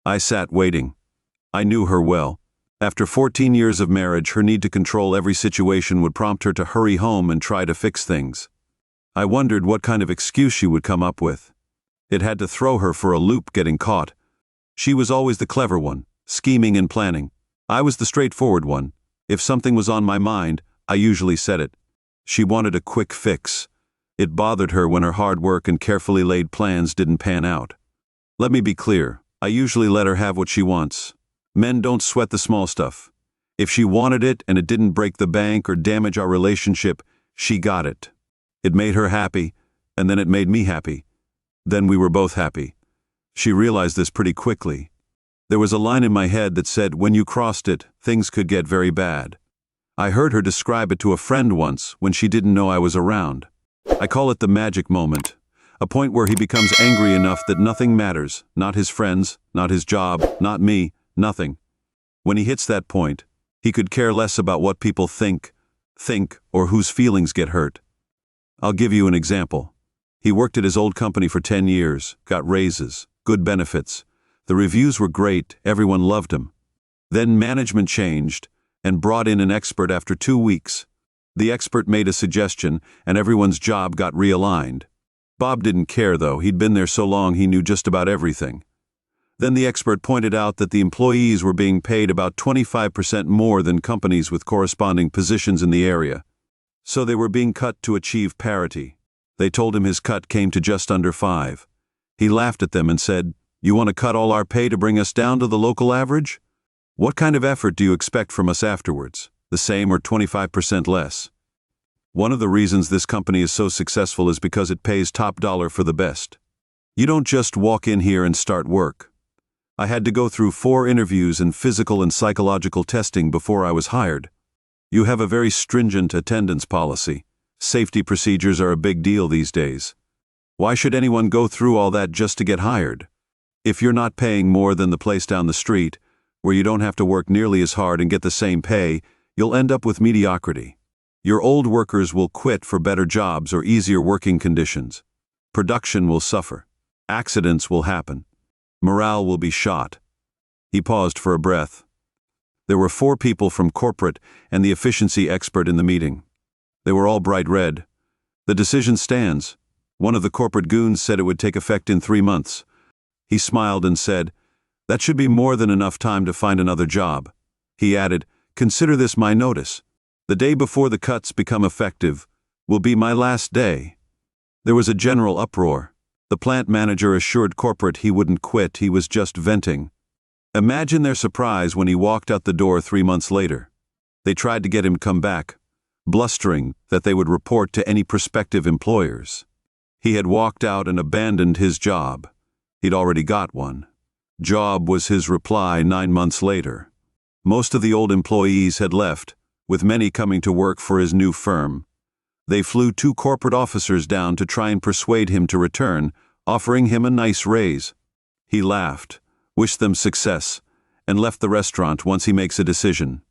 I sat waiting. I knew her well. After 14 years of marriage, her need to control every situation would prompt her to hurry home and try to fix things. I wondered what kind of excuse she would come up with. It had to throw her for a loop getting caught. She was always the clever one, scheming and planning. I was the straightforward one. If something was on my mind, I usually said it. She wanted a quick fix. It bothered her when her hard work and carefully laid plans didn't pan out. Let me be clear, I usually let her have what she wants. Men don't sweat the small stuff. If she wanted it and it didn't break the bank or damage our relationship, she got it. It made her happy, and then it made me happy. Then we were both happy. She realized this pretty quickly. There was a line in my head that said, when you crossed it, things could get very bad. I heard her describe it to a friend once when she didn't know I was around. I call it the magic moment, a point where he becomes angry enough that nothing matters, not his friends, not his job, not me, nothing. When he hits that point, he could care less about what people think, or whose feelings get hurt. I'll give you an example. He worked at his old company for 10 years, got raises, good benefits. The reviews were great, everyone loved him. Then management changed and brought in an expert after 2 weeks. The expert made a suggestion and everyone's job got realigned. Bob didn't care though, he'd been there so long he knew just about everything. Then the expert pointed out that the employees were being paid about 25% more than companies with corresponding positions in the area. So they were being cut to achieve parity. They told him his cut came to just under 5. He laughed at them and said, "You want to cut all our pay to bring us down to the local average? What kind of effort do you expect from us afterwards? The same or 25% less?" One of the reasons this company is so successful is because it pays top dollar for the best. You don't just walk in here and start work. I had to go through 4 interviews and physical and psychological testing before I was hired. You have a very stringent attendance policy. Safety procedures are a big deal these days. Why should anyone go through all that just to get hired? If you're not paying more than the place down the street, where you don't have to work nearly as hard and get the same pay, you'll end up with mediocrity. Your old workers will quit for better jobs or easier working conditions. Production will suffer. Accidents will happen. Morale will be shot. He paused for a breath. There were 4 people from corporate and the efficiency expert in the meeting. They were all bright red. The decision stands. One of the corporate goons said it would take effect in 3 months. He smiled and said, "That should be more than enough time to find another job." He added, "Consider this my notice. The day before the cuts become effective will be my last day." There was a general uproar. The plant manager assured corporate he wouldn't quit, he was just venting. Imagine their surprise when he walked out the door 3 months later. They tried to get him to come back, blustering that they would report to any prospective employers. He had walked out and abandoned his job. He'd already got one. Job was his reply 9 months later. Most of the old employees had left, with many coming to work for his new firm. They flew 2 corporate officers down to try and persuade him to return, offering him a nice raise. He laughed, wished them success, and left the restaurant once he makes a decision.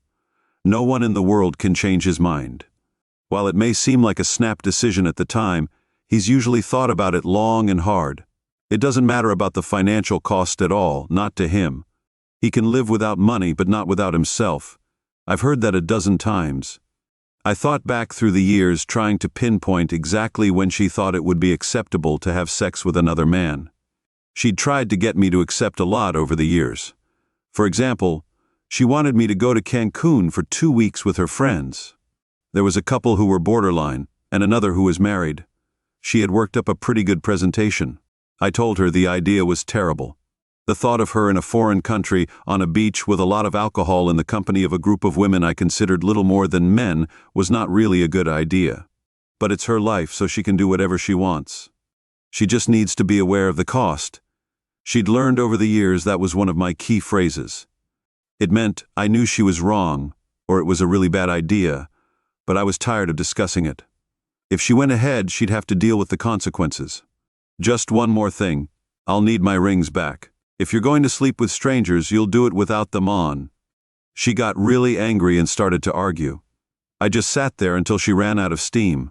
No one in the world can change his mind. While it may seem like a snap decision at the time, he's usually thought about it long and hard. It doesn't matter about the financial cost at all, not to him. He can live without money but not without himself. I've heard that a dozen times. I thought back through the years trying to pinpoint exactly when she thought it would be acceptable to have sex with another man. She'd tried to get me to accept a lot over the years. For example, she wanted me to go to Cancun for 2 weeks with her friends. There was a couple who were borderline, and another who was married. She had worked up a pretty good presentation. I told her the idea was terrible. The thought of her in a foreign country, on a beach with a lot of alcohol in the company of a group of women I considered little more than men, was not really a good idea. But it's her life, so she can do whatever she wants. She just needs to be aware of the cost. She'd learned over the years that was one of my key phrases. It meant I knew she was wrong, or it was a really bad idea, but I was tired of discussing it. If she went ahead, she'd have to deal with the consequences. Just one more thing. I'll need my rings back. If you're going to sleep with strangers, you'll do it without them on. She got really angry and started to argue. I just sat there until she ran out of steam.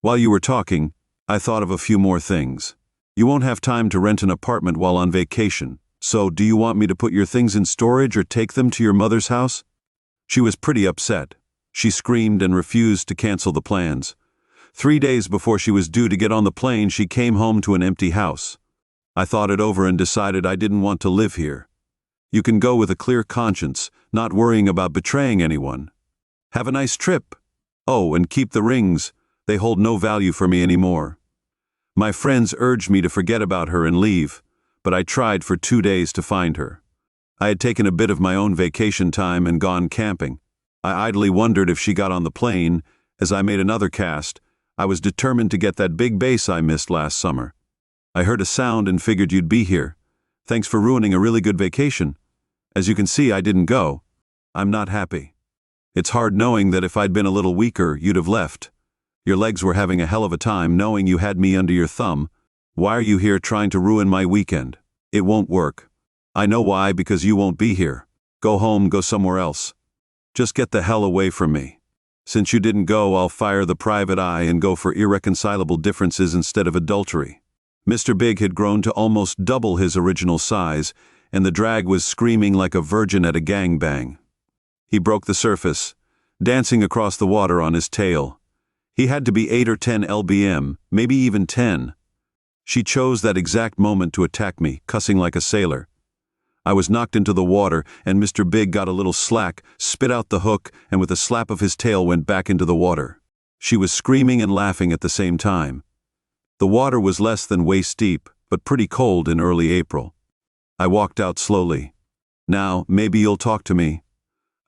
While you were talking, I thought of a few more things. You won't have time to rent an apartment while on vacation, So, do you want me to put your things in storage or take them to your mother's house? She was pretty upset. She screamed and refused to cancel the plans. 3 days before she was due to get on the plane, she came home to an empty house. I thought it over and decided I didn't want to live here. You can go with a clear conscience, not worrying about betraying anyone. Have a nice trip. Oh, and keep the rings. They hold no value for me anymore. My friends urged me to forget about her and leave, but I tried for 2 days to find her. I had taken a bit of my own vacation time and gone camping. I idly wondered if she got on the plane. As I made another cast, I was determined to get that big bass I missed last summer. I heard a sound and figured you'd be here. Thanks for ruining a really good vacation. As you can see, I didn't go. I'm not happy. It's hard knowing that if I'd been a little weaker, you'd have left. Your legs were having a hell of a time knowing you had me under your thumb. Why are you here trying to ruin my weekend? It won't work. I know why, because you won't be here. Go home, go somewhere else. Just get the hell away from me. Since you didn't go, I'll fire the private eye and go for irreconcilable differences instead of adultery. Mr. Big had grown to almost double his original size, and the drag was screaming like a virgin at a gangbang. He broke the surface, dancing across the water on his tail. He had to be 8 or 10 lbm, maybe even 10. She chose that exact moment to attack me, cussing like a sailor. I was knocked into the water, and Mr. Big got a little slack, spit out the hook, and with a slap of his tail went back into the water. She was screaming and laughing at the same time. The water was less than waist deep, but pretty cold in early April. I walked out slowly. Now, maybe you'll talk to me.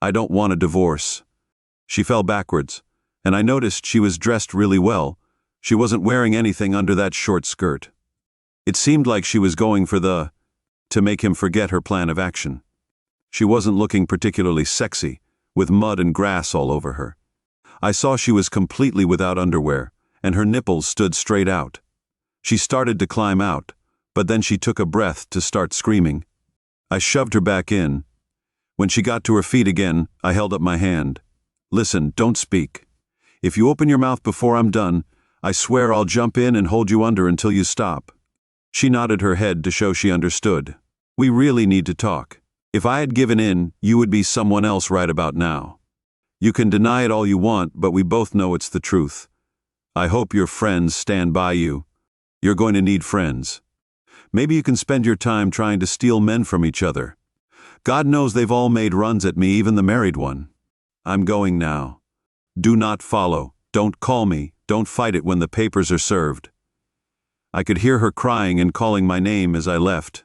I don't want a divorce. She fell backwards, and I noticed she was dressed really well. She wasn't wearing anything under that short skirt. It seemed like she was going for to make him forget her plan of action. She wasn't looking particularly sexy, with mud and grass all over her. I saw she was completely without underwear, and her nipples stood straight out. She started to climb out, but then she took a breath to start screaming. I shoved her back in. When she got to her feet again, I held up my hand. Listen, don't speak. If you open your mouth before I'm done, I swear I'll jump in and hold you under until you stop. She nodded her head to show she understood. We really need to talk. If I had given in, you would be someone else right about now. You can deny it all you want, but we both know it's the truth. I hope your friends stand by you. You're going to need friends. Maybe you can spend your time trying to steal men from each other. God knows they've all made runs at me, even the married one. I'm going now. Do not follow. Don't call me. Don't fight it when the papers are served. I could hear her crying and calling my name as I left.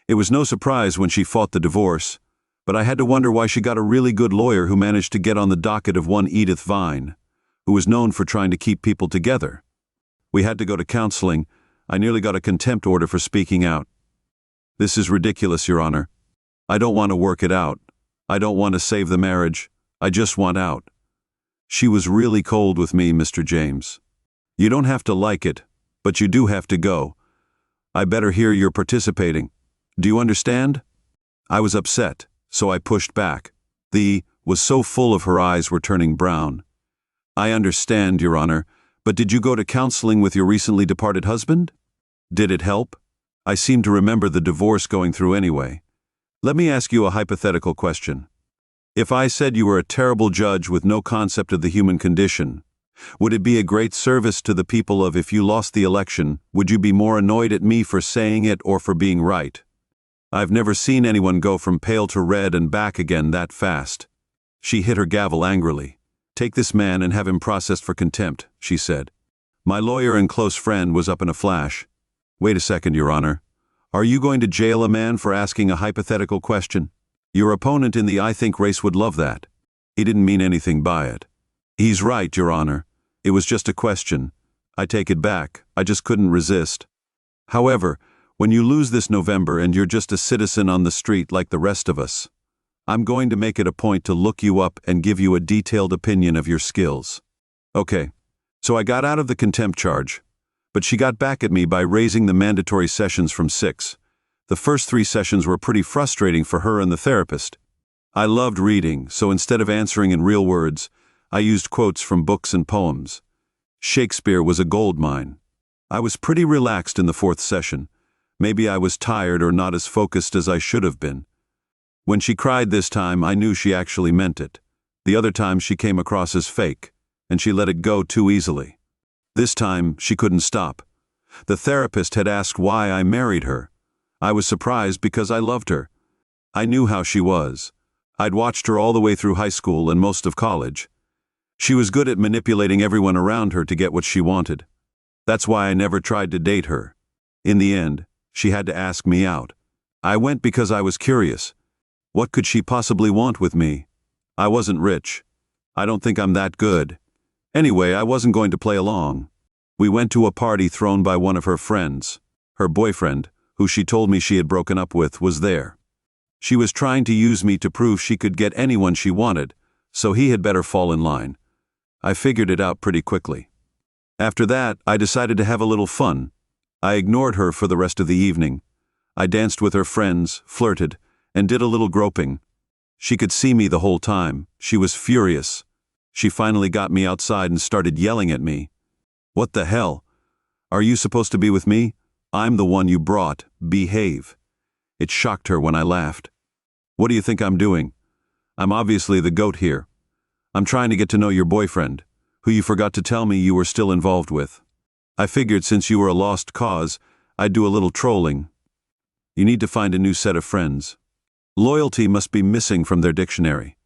It was no surprise when she fought the divorce, but I had to wonder why she got a really good lawyer who managed to get on the docket of one Edith Vine, who was known for trying to keep people together. We had to go to counseling. I nearly got a contempt order for speaking out. This is ridiculous, Your Honor. I don't want to work it out. I don't want to save the marriage. I just want out. She was really cold with me, Mr. James. You don't have to like it, but you do have to go. I better hear you're participating. Do you understand? I was upset, so I pushed back. Was so full of her eyes were turning brown. I understand, Your Honor, but did you go to counseling with your recently departed husband? Did it help? I seem to remember the divorce going through anyway. Let me ask you a hypothetical question. If I said you were a terrible judge with no concept of the human condition, would it be a great service to the people of if you lost the election, would you be more annoyed at me for saying it or for being right? I've never seen anyone go from pale to red and back again that fast. She hit her gavel angrily. Take this man and have him processed for contempt, she said. My lawyer and close friend was up in a flash. Wait a second, Your Honor. Are you going to jail a man for asking a hypothetical question? Your opponent in the I think race would love that. He didn't mean anything by it. He's right, Your Honor. It was just a question. I take it back. I just couldn't resist. However, when you lose this November and you're just a citizen on the street like the rest of us, I'm going to make it a point to look you up and give you a detailed opinion of your skills. Okay, so I got out of the contempt charge, but she got back at me by raising the mandatory sessions from 6. The first 3 sessions were pretty frustrating for her and the therapist. I loved reading, so instead of answering in real words, I used quotes from books and poems. Shakespeare was a gold mine. I was pretty relaxed in the 4th session. Maybe I was tired or not as focused as I should have been. When she cried this time, I knew she actually meant it. The other time she came across as fake, and she let it go too easily. This time, she couldn't stop. The therapist had asked why I married her. I was surprised because I loved her. I knew how she was. I'd watched her all the way through high school and most of college. She was good at manipulating everyone around her to get what she wanted. That's why I never tried to date her. In the end, she had to ask me out. I went because I was curious. What could she possibly want with me? I wasn't rich. I don't think I'm that good. Anyway, I wasn't going to play along. We went to a party thrown by one of her friends. Her boyfriend, who she told me she had broken up with, was there. She was trying to use me to prove she could get anyone she wanted, so he had better fall in line. I figured it out pretty quickly. After that, I decided to have a little fun. I ignored her for the rest of the evening. I danced with her friends, flirted, and did a little groping. She could see me the whole time. She was furious. She finally got me outside and started yelling at me. "What the hell? Are you supposed to be with me? I'm the one you brought. Behave." It shocked her when I laughed. "What do you think I'm doing? I'm obviously the goat here. I'm trying to get to know your boyfriend, who you forgot to tell me you were still involved with. I figured since you were a lost cause, I'd do a little trolling. You need to find a new set of friends. Loyalty must be missing from their dictionary.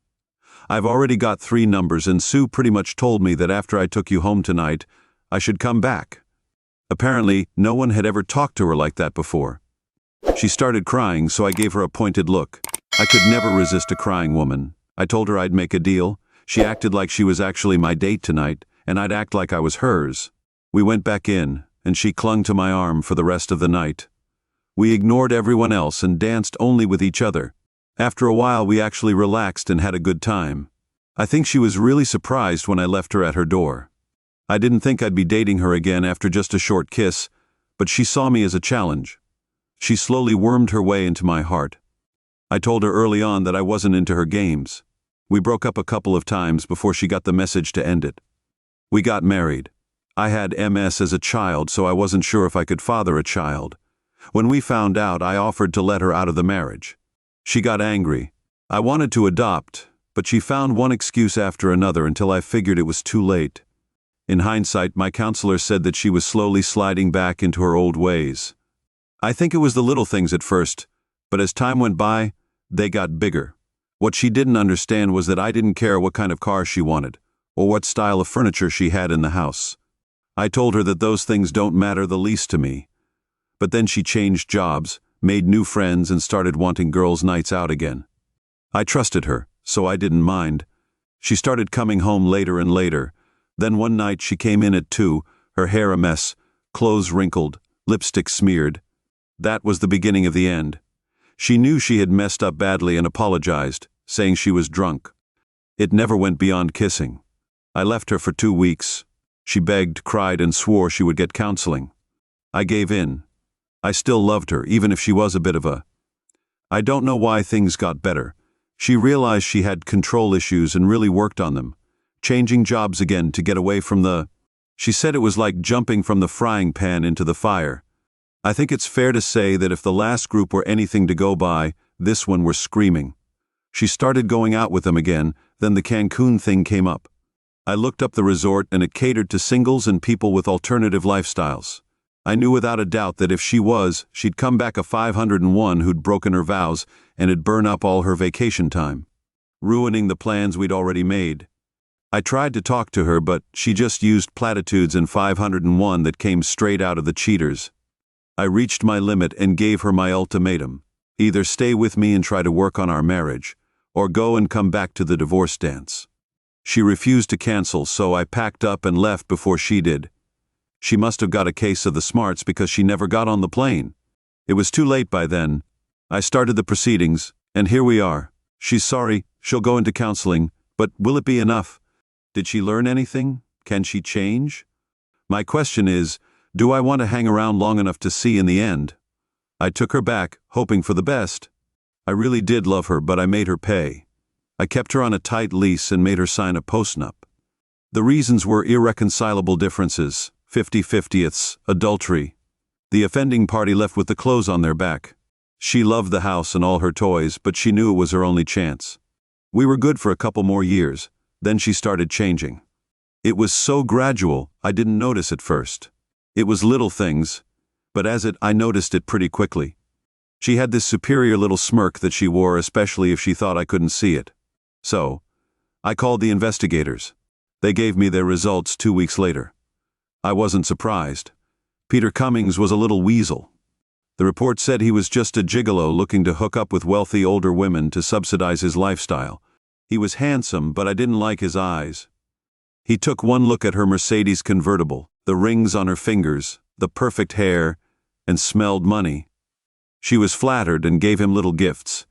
I've already got 3 numbers, and Sue pretty much told me that after I took you home tonight, I should come back." Apparently, no one had ever talked to her like that before. She started crying, so I gave her a pointed look. I could never resist a crying woman. I told her I'd make a deal. She acted like she was actually my date tonight, and I'd act like I was hers. We went back in, and she clung to my arm for the rest of the night. We ignored everyone else and danced only with each other. After a while, we actually relaxed and had a good time. I think she was really surprised when I left her at her door. I didn't think I'd be dating her again after just a short kiss, but she saw me as a challenge. She slowly wormed her way into my heart. I told her early on that I wasn't into her games. We broke up a couple of times before she got the message to end it. We got married. I had MS as a child, so I wasn't sure if I could father a child. When we found out, I offered to let her out of the marriage. She got angry. I wanted to adopt, but she found one excuse after another until I figured it was too late. In hindsight, my counselor said that she was slowly sliding back into her old ways. I think it was the little things at first, but as time went by, they got bigger. What she didn't understand was that I didn't care what kind of car she wanted, or what style of furniture she had in the house. I told her that those things don't matter the least to me. But then she changed jobs, made new friends, and started wanting girls' nights out again. I trusted her, so I didn't mind. She started coming home later and later. Then one night she came in at 2, her hair a mess, clothes wrinkled, lipstick smeared. That was the beginning of the end. She knew she had messed up badly and apologized, saying she was drunk. It never went beyond kissing. I left her for 2 weeks. She begged, cried, and swore she would get counseling. I gave in. I still loved her, even if she was a bit of a... I don't know why things got better. She realized she had control issues and really worked on them, changing jobs again to get away from the... She said it was like jumping from the frying pan into the fire. I think it's fair to say that if the last group were anything to go by, this one were screaming. She started going out with them again, then the Cancun thing came up. I looked up the resort, and it catered to singles and people with alternative lifestyles. I knew without a doubt that if she was, she'd come back a 501 who'd broken her vows, and it'd burn up all her vacation time, ruining the plans we'd already made. I tried to talk to her, but she just used platitudes and 501 that came straight out of the cheaters. I reached my limit and gave her my ultimatum: either stay with me and try to work on our marriage, or go and come back to the divorce dance. She refused to cancel, so I packed up and left before she did. She must have got a case of the smarts because she never got on the plane. It was too late by then. I started the proceedings, and here we are. She's sorry, she'll go into counseling, but will it be enough? Did she learn anything? Can she change? My question is, do I want to hang around long enough to see in the end? I took her back, hoping for the best. I really did love her, but I made her pay. I kept her on a tight lease and made her sign a postnup. The reasons were irreconcilable differences, 50/50ths, adultery. The offending party left with the clothes on their back. She loved the house and all her toys, but she knew it was her only chance. We were good for a couple more years, then she started changing. It was so gradual, I didn't notice at first. It was little things, but I noticed it pretty quickly. She had this superior little smirk that she wore, especially if she thought I couldn't see it. So, I called the investigators. They gave me their results 2 weeks later. I wasn't surprised. Peter Cummings was a little weasel. The report said he was just a gigolo looking to hook up with wealthy older women to subsidize his lifestyle. He was handsome, but I didn't like his eyes. He took one look at her Mercedes convertible, the rings on her fingers, the perfect hair, and smelled money. She was flattered and gave him little gifts.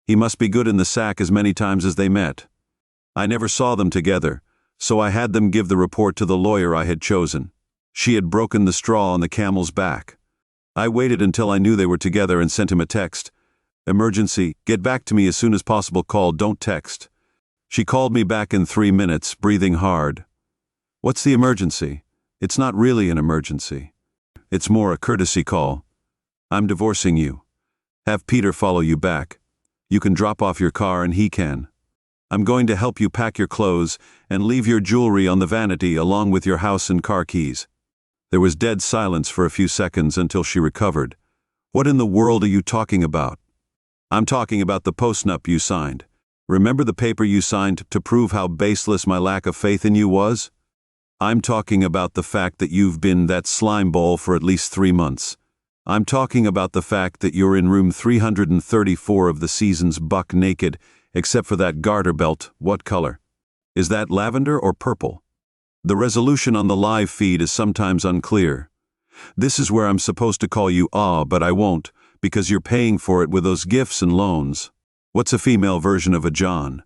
He must be good in the sack as many times as they met. I never saw them together, so I had them give the report to the lawyer I had chosen. She had broken the straw on the camel's back. I waited until I knew they were together and sent him a text. Emergency, get back to me as soon as possible, call, don't text. She called me back in 3 minutes, breathing hard. What's the emergency? It's not really an emergency. It's more a courtesy call. I'm divorcing you. Have Peter follow you back. You can drop off your car and he can. I'm going to help you pack your clothes and leave your jewelry on the vanity along with your house and car keys. There was dead silence for a few seconds until she recovered. What in the world are you talking about? I'm talking about the postnup you signed. Remember the paper you signed to prove how baseless my lack of faith in you was? I'm talking about the fact that you've been that slime ball for at least 3 months. I'm talking about the fact that you're in room 334 of the season's buck naked, except for that garter belt. What color? Is that lavender or purple? The resolution on the live feed is sometimes unclear. This is where I'm supposed to call you but I won't, because you're paying for it with those gifts and loans. What's a female version of a John?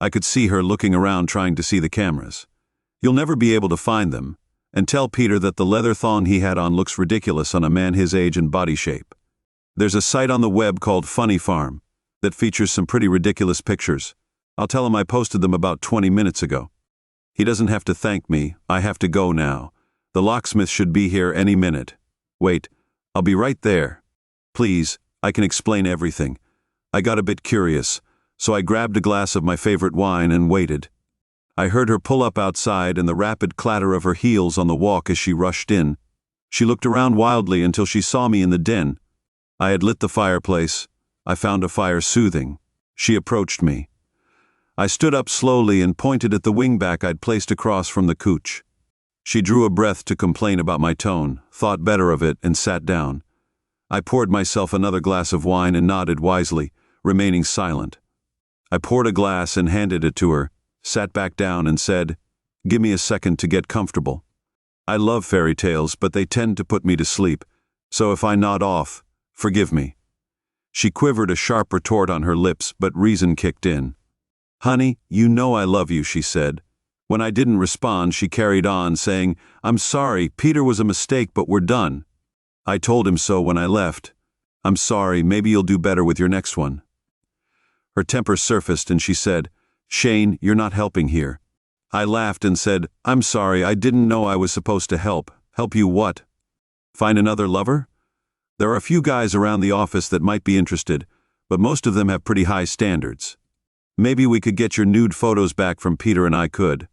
I could see her looking around trying to see the cameras. You'll never be able to find them. And tell Peter that the leather thong he had on looks ridiculous on a man his age and body shape. There's a site on the web called Funny Farm that features some pretty ridiculous pictures. I'll tell him I posted them about 20 minutes ago. He doesn't have to thank me. I have to go now. The locksmith should be here any minute. Wait, I'll be right there. Please, I can explain everything. I got a bit curious, so I grabbed a glass of my favorite wine and waited. I heard her pull up outside and the rapid clatter of her heels on the walk as she rushed in. She looked around wildly until she saw me in the den. I had lit the fireplace. I found a fire soothing. She approached me. I stood up slowly and pointed at the wingback I'd placed across from the couch. She drew a breath to complain about my tone, thought better of it, and sat down. I poured myself another glass of wine and nodded wisely, remaining silent. I poured a glass and handed it to her, sat back down and said, "Give me a second to get comfortable. I love fairy tales, but they tend to put me to sleep, so if I nod off, forgive me." She quivered a sharp retort on her lips, but reason kicked in. "Honey, you know I love you," she said. When I didn't respond, she carried on, saying, "I'm sorry, Peter was a mistake, but we're done. I told him so when I left. I'm sorry, maybe you'll do better with your next one." Her temper surfaced and she said, "Shane, you're not helping here." I laughed and said, "I'm sorry, I didn't know I was supposed to help." "Help you what? Find another lover?" "There are a few guys around the office that might be interested, but most of them have pretty high standards. Maybe we could get your nude photos back from Peter and I could.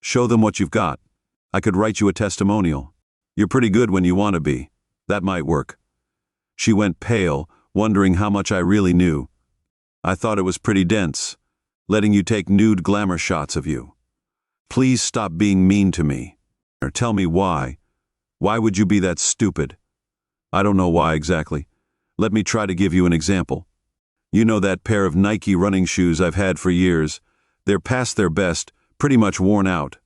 Show them what you've got. I could write you a testimonial. You're pretty good when you want to be. That might work." She went pale, wondering how much I really knew. "I thought it was pretty dense, letting you take nude glamour shots of you. Please stop being mean to me. Or tell me why. Why would you be that stupid?" "I don't know why exactly. Let me try to give you an example. You know that pair of Nike running shoes I've had for years? They're past their best, pretty much worn out.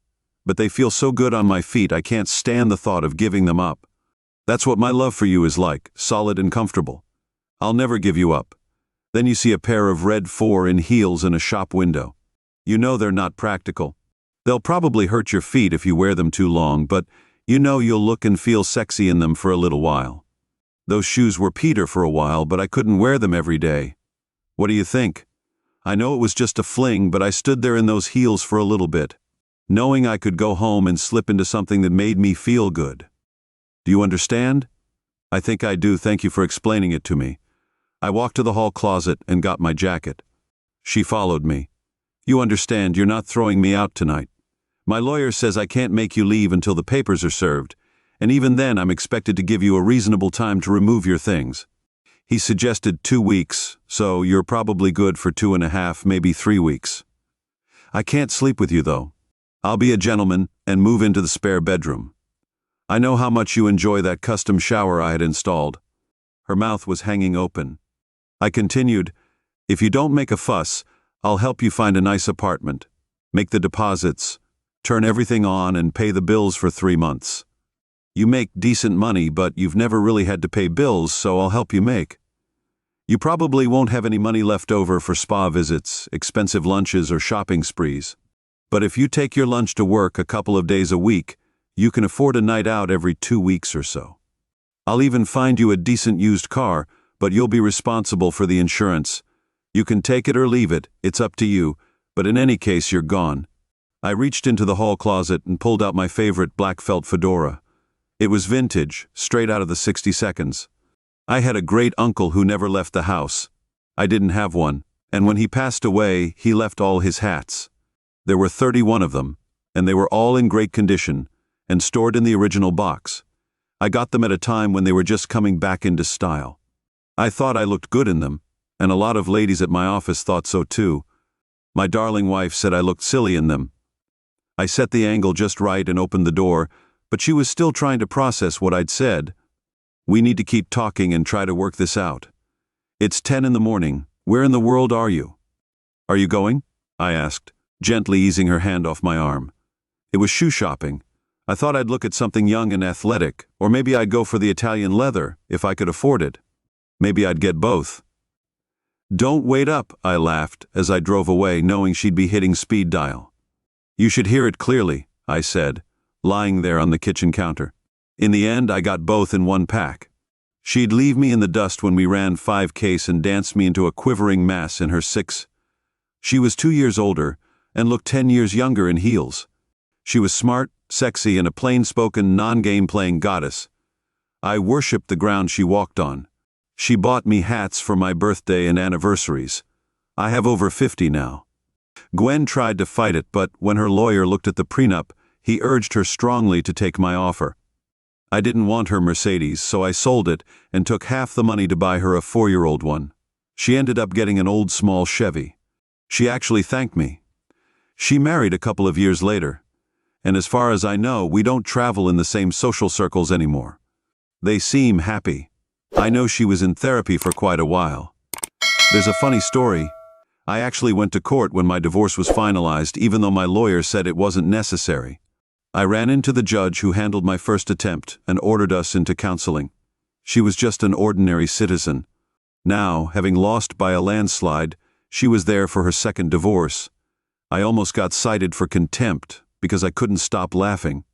But they feel so good on my feet I can't stand the thought of giving them up. That's what my love for you is like, solid and comfortable. I'll never give you up. Then you see a pair of red 4-in heels in a shop window. You know they're not practical. They'll probably hurt your feet if you wear them too long, but you know you'll look and feel sexy in them for a little while. Those shoes were Peter for a while, but I couldn't wear them every day. What do you think? I know it was just a fling, but I stood there in those heels for a little bit, knowing I could go home and slip into something that made me feel good. Do you understand? I think I do, thank you for explaining it to me. I walked to the hall closet and got my jacket. She followed me. You understand, you're not throwing me out tonight. My lawyer says I can't make you leave until the papers are served, and even then I'm expected to give you a reasonable time to remove your things. He suggested 2 weeks, so you're probably good for 2.5, maybe 3 weeks. I can't sleep with you, though. I'll be a gentleman and move into the spare bedroom. I know how much you enjoy that custom shower I had installed. Her mouth was hanging open. I continued, if you don't make a fuss, I'll help you find a nice apartment, make the deposits, turn everything on and pay the bills for 3 months. You make decent money, but you've never really had to pay bills, so I'll help you make. You probably won't have any money left over for spa visits, expensive lunches, or shopping sprees. But if you take your lunch to work a couple of days a week, you can afford a night out every 2 weeks or so. I'll even find you a decent used car, but you'll be responsible for the insurance. You can take it or leave it, it's up to you, but in any case you're gone. I reached into the hall closet and pulled out my favorite black felt fedora. It was vintage, straight out of the 60 Seconds. I had a great uncle who never left the house. I didn't have one, and when he passed away, he left all his hats. There were 31 of them, and they were all in great condition, and stored in the original box. I got them at a time when they were just coming back into style. I thought I looked good in them, and a lot of ladies at my office thought so too. My darling wife said I looked silly in them. I set the angle just right and opened the door, but she was still trying to process what I'd said. We need to keep talking and try to work this out. It's 10 in the morning. Where in the world are you? Are you going? I asked, gently easing her hand off my arm. It was shoe shopping. I thought I'd look at something young and athletic, or maybe I'd go for the Italian leather, if I could afford it. Maybe I'd get both. Don't wait up, I laughed as I drove away, knowing she'd be hitting speed dial. You should hear it clearly, I said, lying there on the kitchen counter. In the end, I got both in one pack. She'd leave me in the dust when we ran 5Ks and danced me into a quivering mass in her 6. She was 2 years older and looked 10 years younger in heels. She was smart, sexy, and a plain-spoken, non-game-playing goddess. I worshipped the ground she walked on. She bought me hats for my birthday and anniversaries. I have over 50 now. Gwen tried to fight it, but when her lawyer looked at the prenup, he urged her strongly to take my offer. I didn't want her Mercedes, so I sold it and took half the money to buy her a 4-year-old one. She ended up getting an old small Chevy. She actually thanked me. She married a couple of years later, and as far as I know, we don't travel in the same social circles anymore. They seem happy. I know she was in therapy for quite a while. There's a funny story. I actually went to court when my divorce was finalized, even though my lawyer said it wasn't necessary. I ran into the judge who handled my first attempt and ordered us into counseling. She was just an ordinary citizen. Now, having lost by a landslide, she was there for her second divorce. I almost got cited for contempt because I couldn't stop laughing.